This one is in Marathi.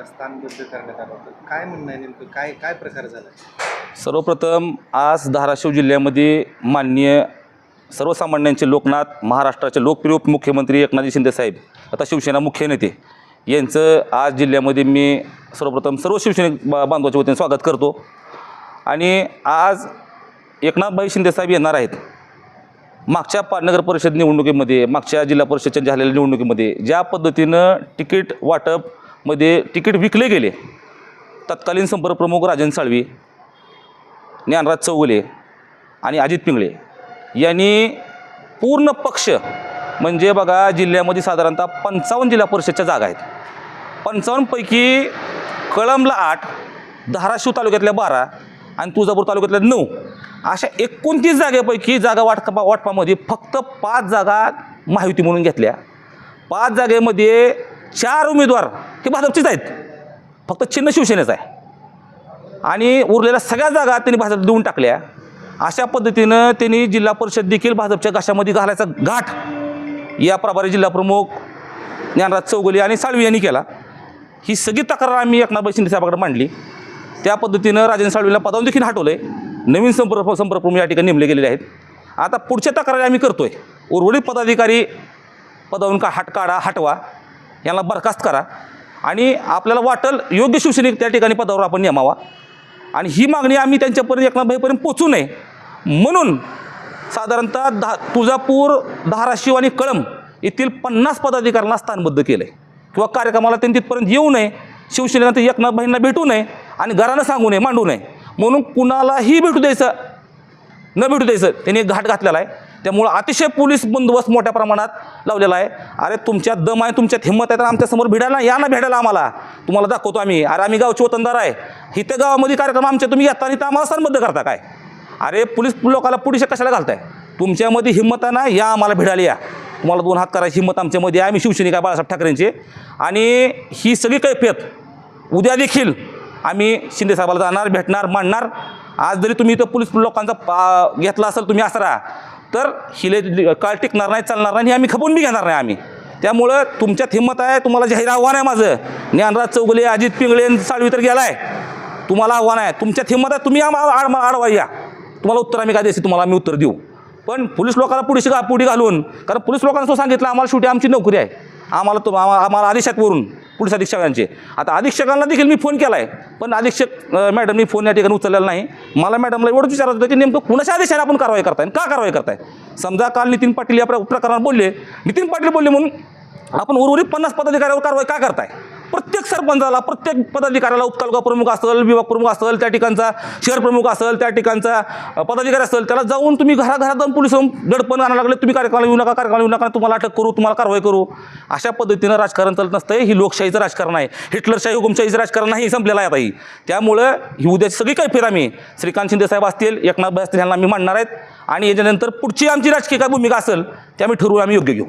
आपल्याला स्थानबद्ध करण्यात आलं होतं. काय म्हणणं आहे नेमकं, काय काय प्रकार झाला? सर्वप्रथम आज धाराशिव जिल्ह्यामध्ये माननीय सर्वसामान्यांचे लोकनाथ, महाराष्ट्राचे लोकप्रिय उपमुख्यमंत्री एकनाथजी शिंदेसाहेब, आता शिवसेना मुख्य नेते, यांचं आज जिल्ह्यामध्ये मी सर्वप्रथम सर्व शिवसैनिक बांधवाच्या वतीने स्वागत करतो. आणि आज एकनाथभाई शिंदेसाहेब येणार आहेत. मागच्या नगर परिषद निवडणुकीमध्ये, मागच्या जिल्हा परिषदच्या झालेल्या निवडणुकीमध्ये ज्या पद्धतीनं तिकीट वाटपमध्ये तिकीट विकले गेले, तत्कालीन संपर्कप्रमुख राजन साळवी, ज्ञानराज चौगुले आणि अजित पिंगळे यांनी पूर्ण पक्ष, म्हणजे बघा जिल्ह्यामध्ये साधारणतः 55 जिल्हा परिषदच्या जागा आहेत. 55 पैकी कळंबला 8, धाराशिव तालुक्यातल्या 12 आणि तुळजापूर तालुक्यातल्या 9 अशा 29 जागेपैकी जागा वाटपामध्ये फक्त 5 जागा महायुती म्हणून घेतल्या. 5 जागेमध्ये 4 उमेदवार हे भाजपचेच आहेत, फक्त चिन्ह शिवसेनेचं आहे. आणि उरलेल्या सगळ्या जागा त्यांनी भाजप देऊन टाकल्या. अशा पद्धतीनं त्यांनी जिल्हा परिषद देखील भाजपच्या घशामध्ये घालायचा घाट या प्रभारी जिल्हाप्रमुख ज्ञानराज चौगुले आणि साळवी यांनी केला. ही सगळी तक्रार आम्ही एकनाथभाई शिंदेसाहेबांकडे मांडली. त्या पद्धतीनं राजन साळवीला पदावरून देखील हटवलं आहे. नवीन संपर्कप्रमुख या ठिकाणी नेमले गेलेले आहेत. आता पुढच्या तक्रारी आम्ही करतो आहे. उर्वरित पदाधिकारी पदावरून हटवा, यांना बरखास्त करा आणि आपल्याला वाटेल योग्य शिवसैनिक त्या ठिकाणी पदावर आपण नेमावा. आणि ही मागणी आम्ही त्यांच्यापर्यंत एकनाथभाईपर्यंत पोचू नये म्हणून साधारणतः तुळजापूर, धाराशिव आणि कळंब येथील 50 पदाधिकाऱ्यांना स्थानबद्ध केलं आहे. किंवा कार्यक्रमाला त्यांनी तिथपर्यंत येऊ नये, शिवसेनेनं तर एकनाथभाईंना भेटू नये आणि घरानं सांगू नये, मांडू नये म्हणून कुणालाही भेटू द्यायचं न भेटू द्यायचं त्यांनी एक घाट घातलेला आहे. त्यामुळं अतिशय पोलीस बंदोबस्त मोठ्या प्रमाणात लावलेला आहे. अरे तुमच्यात दम आहे, तुमच्यात हिंमत आहे तर आमच्यासमोर भिडायला या ना, भेटायला आम्हाला, तुम्हाला दाखवतो आम्ही. अरे आम्ही गावचे वतनदार आहे, इथं गावामध्ये कार्यक्रम आमच्या तुम्ही येता आणि तर आम्हाला स्थानबद्ध करता काय? अरे पोलीस लोकाला पुढे कशाला घालताय? तुमच्यामध्ये हिंमत आहे ना, या आम्हाला भिडायला या. तुम्हाला 2 हात करायची हिंमत आमच्यामध्ये आहे. आम्ही शिवसैनिक आहे बाळासाहेब ठाकरेंचे. आणि ही सगळी कैफियत उद्या देखील आम्ही शिंदेसाहेबाला जाणार, भेटणार, मांडणार. आज जरी तुम्ही इथं पोलीस लोकांचा घेतला असेल तुम्ही असरा तर हिले काळ टिकणार नाही, चालणार नाही, आम्ही खपवून बी घेणार नाही आम्ही. त्यामुळं तुमच्यात हिंमत आहे, तुम्हाला जाहीर आव्हान आहे माझं. ज्ञानराज चौगुले, अजित पिंगळे, साळवी तर गेला आहे, तुम्हाला आव्हान आहे. तुमच्यात हिंमत आहे, तुम्ही आडवा या, तुम्हाला उत्तर आम्ही काय द्यायचं तुम्हाला आम्ही उत्तर देऊ. पण पोलीस लोकांना पुढे घालून, कारण पोलीस लोकांना सांगितलं आम्हाला शेवटी आमची नोकरी आहे, आम्हाला आदेश आहेत वरून पोलीस अधीक्षकांचे. आता अधीक्षकांना देखील मी फोन केला आहे, पण अधीक्षक मॅडमनी फोन या ठिकाणी उचललेला नाही. मला मॅडमला एवढंच विचारत होतं की नेमकं कुणाच्या आदेशाने आपण कारवाई करताय, का कारवाई करताय? समजा काल नितीन पाटील या प्रकरणात बोलले, नितीन पाटील बोलले म्हणून आपण उर्वरित 50 पदाधिकाऱ्यावर कारवाई का करताय? प्रत्येक सरपंचाला, प्रत्येक पदाधिकाऱ्याला, उपतालुका प्रमुख असेल, विभाग प्रमुख असेल, त्या ठिकाणचा शहर प्रमुख असेल, त्या ठिकाणचा पदाधिकारी असेल, त्याला जाऊन तुम्ही घराघरात जाऊन पोलिस दडपण आणायला लागले, तुम्ही कार्यक्रमाला येऊ नका, तुम्हाला अटक करू, तुम्हाला कारवाई करू. अशा पद्धतीनं राजकारण चालत नसतं. ही लोकशाहीचं राजकारण आहे, हिटलरशाही हुकुमशाहीचं राजकारण नाही संपलेलं आहे आता ही. त्यामुळं ही उद्याची सगळी काही फेर आम्ही श्रीकांत शिंदेसाहेब असतील, एकनाथभाई असतील, ह्यांना आम्ही मांडणार आहेत. आणि याच्यानंतर पुढची आमची राजकीय काय भूमिका असेल ते आम्ही ठरवून आम्ही योग्य घेऊ.